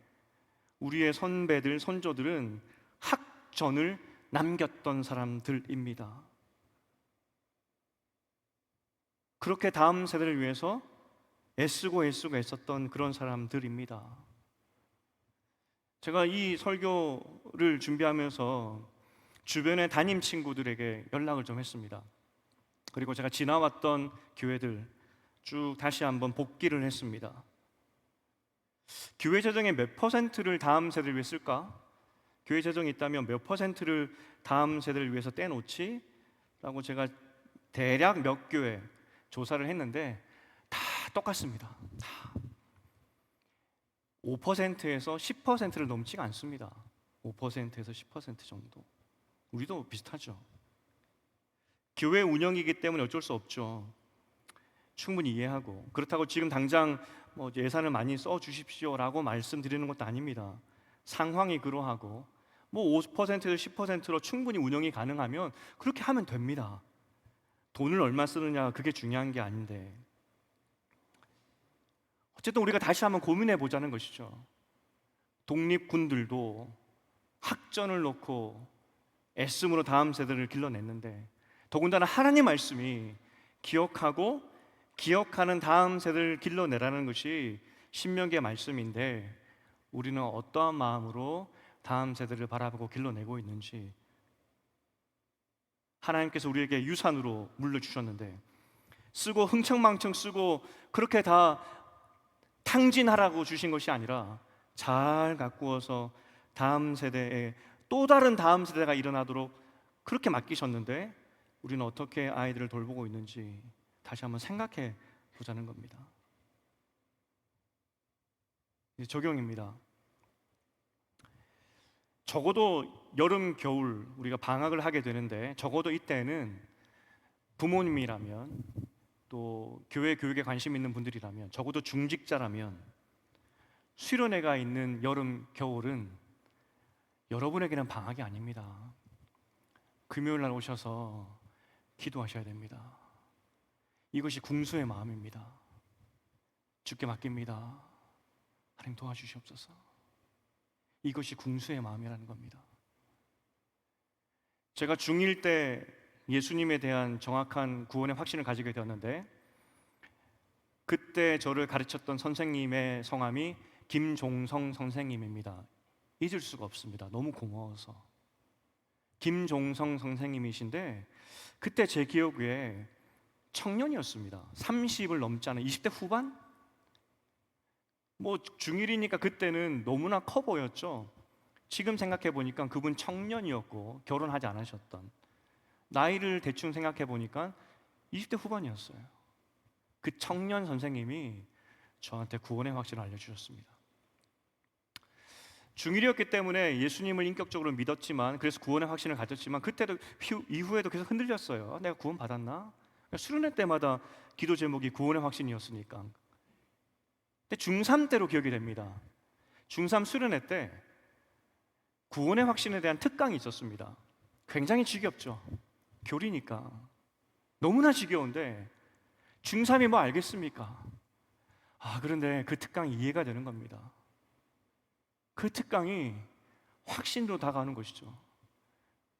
우리의 선배들, 선조들은 학전을 남겼던 사람들입니다. 그렇게 다음 세대를 위해서 애쓰고 애썼던 그런 사람들입니다. 제가 이 설교를 준비하면서 주변의 담임 친구들에게 연락을 좀 했습니다. 그리고 제가 지나왔던 교회들 쭉 다시 한번 복기를 했습니다. 교회 재정의 몇 퍼센트를 다음 세대를 위해 쓸까? 교회 재정이 있다면 몇 퍼센트를 다음 세대를 위해서 떼놓지? 라고 제가 대략 몇 교회 조사를 했는데 다 똑같습니다. 다 5%에서 10%를 넘지가 않습니다. 5%에서 10% 정도. 우리도 비슷하죠. 교회 운영이기 때문에 어쩔 수 없죠. 충분히 이해하고, 그렇다고 지금 당장 예산을 많이 써 주십시오라고 말씀드리는 것도 아닙니다. 상황이 그러하고 5%, 10%로 충분히 운영이 가능하면 그렇게 하면 됩니다. 돈을 얼마 쓰느냐 그게 중요한 게 아닌데, 어쨌든 우리가 다시 한번 고민해 보자는 것이죠. 독립군들도 학전을 놓고 애씀으로 다음 세대를 길러냈는데, 더군다나 하나님 말씀이 기억하고 기억하는 다음 세대를 길러내라는 것이 신명기의 말씀인데, 우리는 어떠한 마음으로 다음 세대를 바라보고 길러내고 있는지, 하나님께서 우리에게 유산으로 물려주셨는데 쓰고 흥청망청 쓰고 그렇게 다 탕진하라고 주신 것이 아니라 잘 가꾸어서 다음 세대에 또 다른 다음 세대가 일어나도록 그렇게 맡기셨는데, 우리는 어떻게 아이들을 돌보고 있는지 다시 한번 생각해 보자는 겁니다. 이제 적용입니다. 적어도 여름, 겨울 우리가 방학을 하게 되는데, 적어도 이때는 부모님이라면, 또 교회 교육에 관심 있는 분들이라면, 적어도 중직자라면 수련회가 있는 여름, 겨울은 여러분에게는 방학이 아닙니다. 금요일 날 오셔서 기도하셔야 됩니다. 이것이 궁수의 마음입니다. 주께 맡깁니다. 하나님 도와주시옵소서. 이것이 궁수의 마음이라는 겁니다. 제가 중1 때 예수님에 대한 정확한 구원의 확신을 가지게 되었는데, 그때 저를 가르쳤던 선생님의 성함이 김종성 선생님입니다. 잊을 수가 없습니다. 너무 고마워서. 김종성 선생님이신데, 그때 제 기억에 청년이었습니다. 30을 넘지 않은 20대 후반? 중1이니까 그때는 너무나 커 보였죠. 지금 생각해 보니까 그분 청년이었고 결혼하지 않으셨던, 나이를 대충 생각해 보니까 20대 후반이었어요. 그 청년 선생님이 저한테 구원의 확신을 알려주셨습니다. 중1이었기 때문에 예수님을 인격적으로 믿었지만, 그래서 구원의 확신을 가졌지만, 그때도 이후에도 계속 흔들렸어요. 내가 구원 받았나? 수련회 때마다 기도 제목이 구원의 확신이었으니까. 근데 중3 때로 기억이 됩니다. 중3 수련회 때 구원의 확신에 대한 특강이 있었습니다. 굉장히 지겹죠. 교리니까 너무나 지겨운데 중3이 뭐 알겠습니까? 그런데 그 특강이 이해가 되는 겁니다. 그 특강이 확신으로 다가오는 것이죠.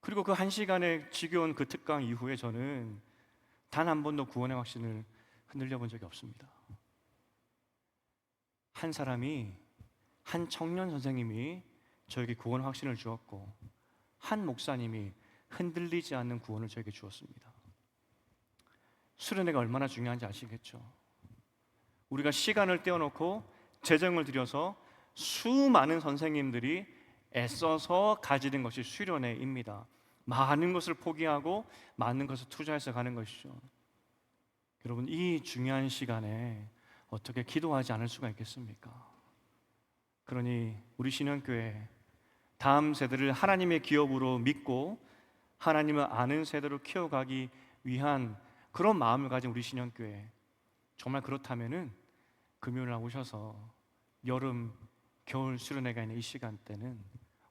그리고 그 1시간의 지겨운 그 특강 이후에 저는 단 한 번도 구원의 확신을 흔들려 본 적이 없습니다. 한 사람이, 한 청년 선생님이 저에게 구원 확신을 주었고, 한 목사님이 흔들리지 않는 구원을 저에게 주었습니다. 수련회가 얼마나 중요한지 아시겠죠? 우리가 시간을 떼어놓고 재정을 들여서 수많은 선생님들이 애써서 가지는 것이 수련회입니다. 많은 것을 포기하고 많은 것을 투자해서 가는 것이죠. 여러분, 이 중요한 시간에 어떻게 기도하지 않을 수가 있겠습니까? 그러니 우리 신현교회 다음 세대를 하나님의 기업으로 믿고 하나님을 아는 세대로 키워가기 위한 그런 마음을 가진 우리 신현교회, 정말 그렇다면은 금요일날 오셔서 여름, 겨울 수련회가 있는 이 시간대는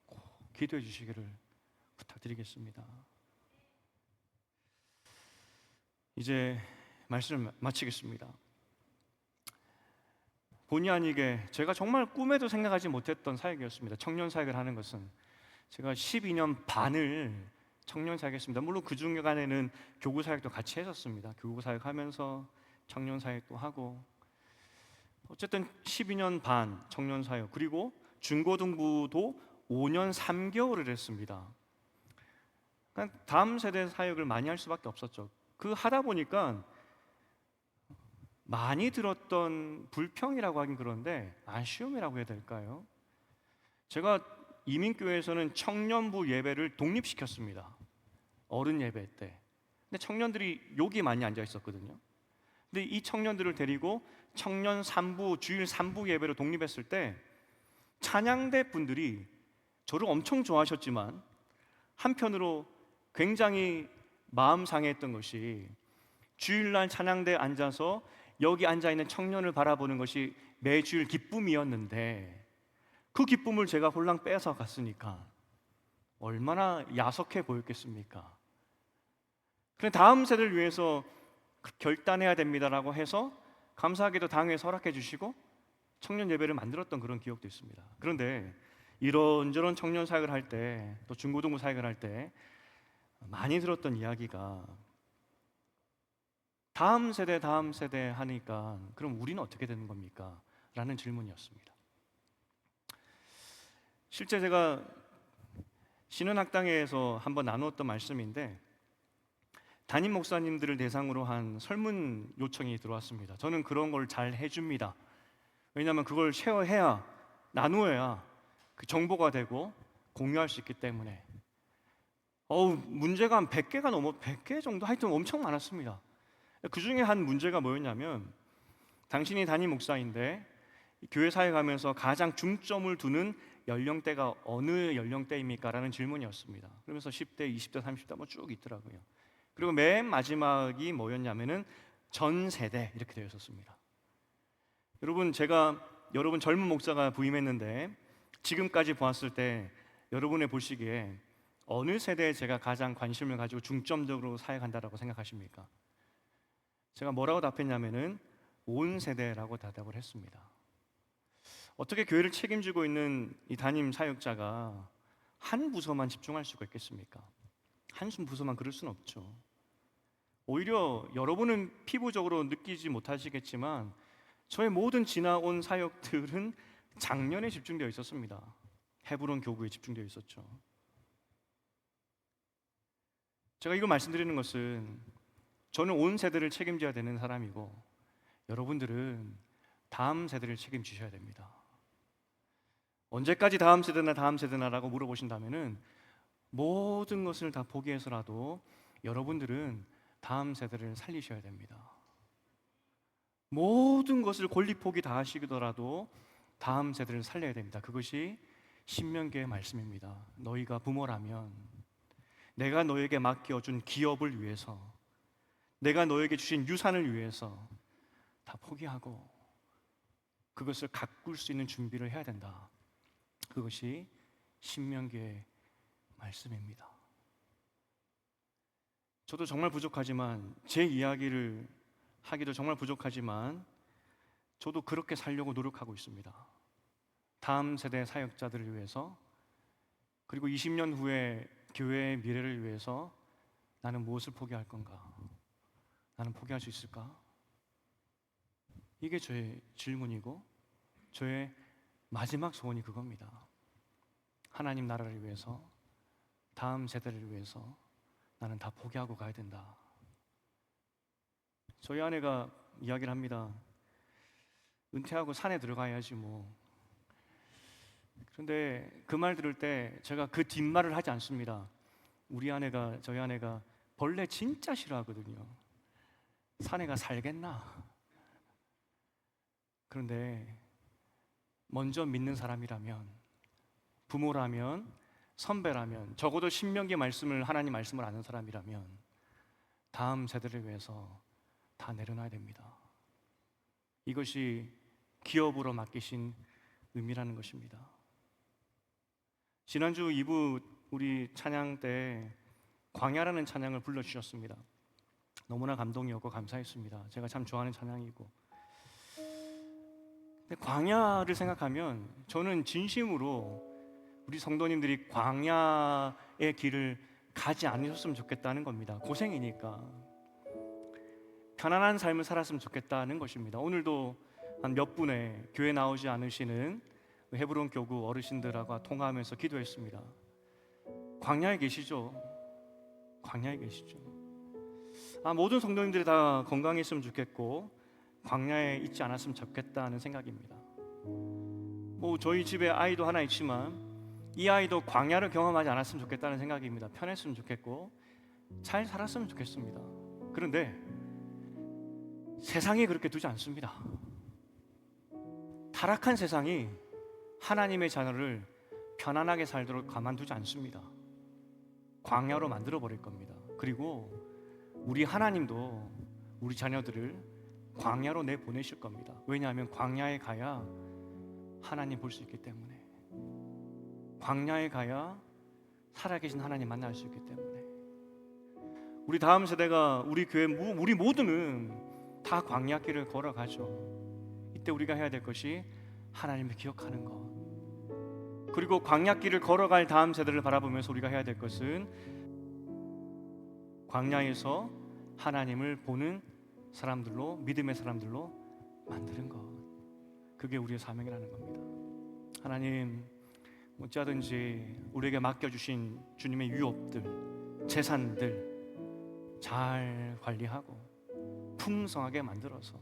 꼭 기도해 주시기를 부탁드리겠습니다. 이제 말씀을 마치겠습니다. 본의 아니게 제가 정말 꿈에도 생각하지 못했던 사역이었습니다. 청년 사역을 하는 것은. 제가 12년 반을 청년 사역했습니다. 물론 그 중간에는 교구 사역도 같이 했었습니다. 교구 사역하면서 청년 사역도 하고, 어쨌든 12년 반 청년 사역, 그리고 중고등부도 5년 3개월을 했습니다. 그러니까 다음 세대 사역을 많이 할 수밖에 없었죠. 그 하다 보니까 많이 들었던 불평이라고 하긴 그런데 아쉬움이라고 해야 될까요? 제가 이민교회에서는 청년부 예배를 독립시켰습니다. 어른 예배 때. 근데 청년들이 여기 많이 앉아 있었거든요. 근데 이 청년들을 데리고 청년 3부, 주일 3부 예배로 독립했을 때 찬양대 분들이 저를 엄청 좋아하셨지만 한편으로 굉장히 마음 상해했던 것이 주일날 찬양대에 앉아서 여기 앉아있는 청년을 바라보는 것이 매주일 기쁨이었는데 그 기쁨을 제가 홀랑 뺏어 갔으니까 얼마나 야속해 보였겠습니까? 그래 다음 세대를 위해서 결단해야 됩니다라고 해서 감사하게도 당회에서 허락해 주시고 청년 예배를 만들었던 그런 기억도 있습니다. 그런데 이런저런 청년 사역을 할 때 또 중고등부 사역을 할 때 많이 들었던 이야기가 다음 세대 하니까 그럼 우리는 어떻게 되는 겁니까? 라는 질문이었습니다. 실제 제가 신은학당회에서 한번 나누었던 말씀인데 담임 목사님들을 대상으로 한 설문 요청이 들어왔습니다. 저는 그런 걸 잘 해줍니다. 왜냐하면 그걸 쉐어해야 나누어야 그 정보가 되고 공유할 수 있기 때문에. 문제가 한 100개가 넘어 100개 정도 하여튼 엄청 많았습니다. 그 중에 한 문제가 뭐였냐면 당신이 담임 목사인데 교회 사역하면서 가장 중점을 두는 연령대가 어느 연령대입니까? 라는 질문이었습니다. 그러면서 10대, 20대, 30대 뭐 쭉 있더라고요. 그리고 맨 마지막이 뭐였냐면은 전 세대 이렇게 되어 있었습니다. 여러분 제가 여러분 젊은 목사가 부임했는데 지금까지 보았을 때 여러분의 보시기에 어느 세대에 제가 가장 관심을 가지고 중점적으로 사역한다라고 생각하십니까? 제가 뭐라고 답했냐면은 온 세대라고 대답을 했습니다. 어떻게 교회를 책임지고 있는 이 담임 사역자가 한 부서만 집중할 수가 있겠습니까? 한 부서만 그럴 수는 없죠. 오히려 여러분은 피부적으로 느끼지 못하시겠지만 저의 모든 지나온 사역들은 작년에 집중되어 있었습니다. 헤브론 교구에 집중되어 있었죠. 제가 이거 말씀드리는 것은 저는 온 세대를 책임져야 되는 사람이고 여러분들은 다음 세대를 책임지셔야 됩니다. 언제까지 다음 세대나라고 물어보신다면은 모든 것을 다 포기해서라도 여러분들은 다음 세대를 살리셔야 됩니다. 모든 것을 권리 포기 다 하시더라도 다음 세대를 살려야 됩니다. 그것이 신명기의 말씀입니다. 너희가 부모라면 내가 너에게 맡겨준 기업을 위해서 내가 너에게 주신 유산을 위해서 다 포기하고 그것을 가꿀 수 있는 준비를 해야 된다. 그것이 신명기의 말씀입니다. 저도 정말 부족하지만 제 이야기를 하기도 정말 부족하지만 저도 그렇게 살려고 노력하고 있습니다. 다음 세대 사역자들을 위해서 그리고 20년 후에 교회의 미래를 위해서 나는 무엇을 포기할 건가? 나는 포기할 수 있을까? 이게 저의 질문이고 저의 마지막 소원이 그겁니다. 하나님 나라를 위해서 다음 세대를 위해서 나는 다 포기하고 가야 된다. 저희 아내가 이야기를 합니다. 은퇴하고 산에 들어가야지 뭐. 그런데 그 말 들을 때 제가 그 뒷말을 하지 않습니다. 저희 아내가 벌레 진짜 싫어하거든요. 산에 가 살겠나? 그런데 먼저 믿는 사람이라면, 부모라면, 선배라면, 적어도 신명기 말씀을 하나님 말씀을 아는 사람이라면 다음 세대를 위해서 다 내려놔야 됩니다. 이것이 기업으로 맡기신 의미라는 것입니다. 지난주 2부 우리 찬양 때 광야라는 찬양을 불러주셨습니다. 너무나 감동이었고 감사했습니다. 제가 참 좋아하는 찬양이고. 근데 광야를 생각하면 저는 진심으로 우리 성도님들이 광야의 길을 가지 않으셨으면 좋겠다는 겁니다. 고생이니까 편안한 삶을 살았으면 좋겠다는 것입니다. 오늘도 한 몇 분의 교회 나오지 않으시는 헤브론 교구 어르신들하고 통화하면서 기도했습니다. 광야에 계시죠? 광야에 계시죠? 모든 성도님들이 다 건강했으면 좋겠고 광야에 있지 않았으면 좋겠다는 생각입니다. 저희 집에 아이도 하나 있지만 이 아이도 광야를 경험하지 않았으면 좋겠다는 생각입니다. 편했으면 좋겠고 잘 살았으면 좋겠습니다. 그런데 세상이 그렇게 두지 않습니다. 타락한 세상이 하나님의 자녀를 편안하게 살도록 가만두지 않습니다. 광야로 만들어 버릴 겁니다. 그리고 우리 하나님도 우리 자녀들을 광야로 내보내실 겁니다. 왜냐하면 광야에 가야 하나님 볼 수 있기 때문에, 광야에 가야 살아계신 하나님 만날 수 있기 때문에, 우리 다음 세대가, 우리 교회, 우리 모두는 다 광야길을 걸어가죠. 이때 우리가 해야 될 것이 하나님을 기억하는 것, 그리고 광야길을 걸어갈 다음 세대를 바라보면서 우리가 해야 될 것은 광야에서 하나님을 보는 사람들로, 믿음의 사람들로 만드는 것, 그게 우리의 사명이라는 겁니다. 하나님, 어찌하든지 우리에게 맡겨주신 주님의 유업들, 재산들 잘 관리하고 풍성하게 만들어서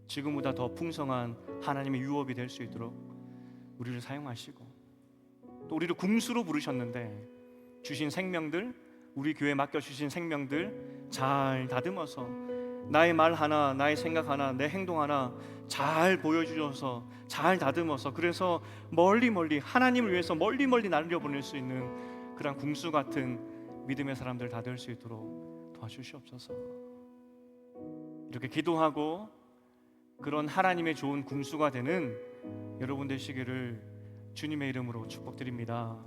지금보다 더 풍성한 하나님의 유업이 될 수 있도록 우리를 사용하시고, 또 우리를 궁수로 부르셨는데 주신 생명들, 우리 교회에 맡겨주신 생명들 잘 다듬어서 나의 말 하나, 나의 생각 하나, 내 행동 하나 잘 보여주셔서, 잘 다듬어서, 그래서 멀리 하나님을 위해서 멀리 날려보낼 수 있는 그런 궁수 같은 믿음의 사람들 다 될 수 있도록 도와주시옵소서. 이렇게 기도하고 그런 하나님의 좋은 궁수가 되는 여러분 되시기를 주님의 이름으로 축복드립니다.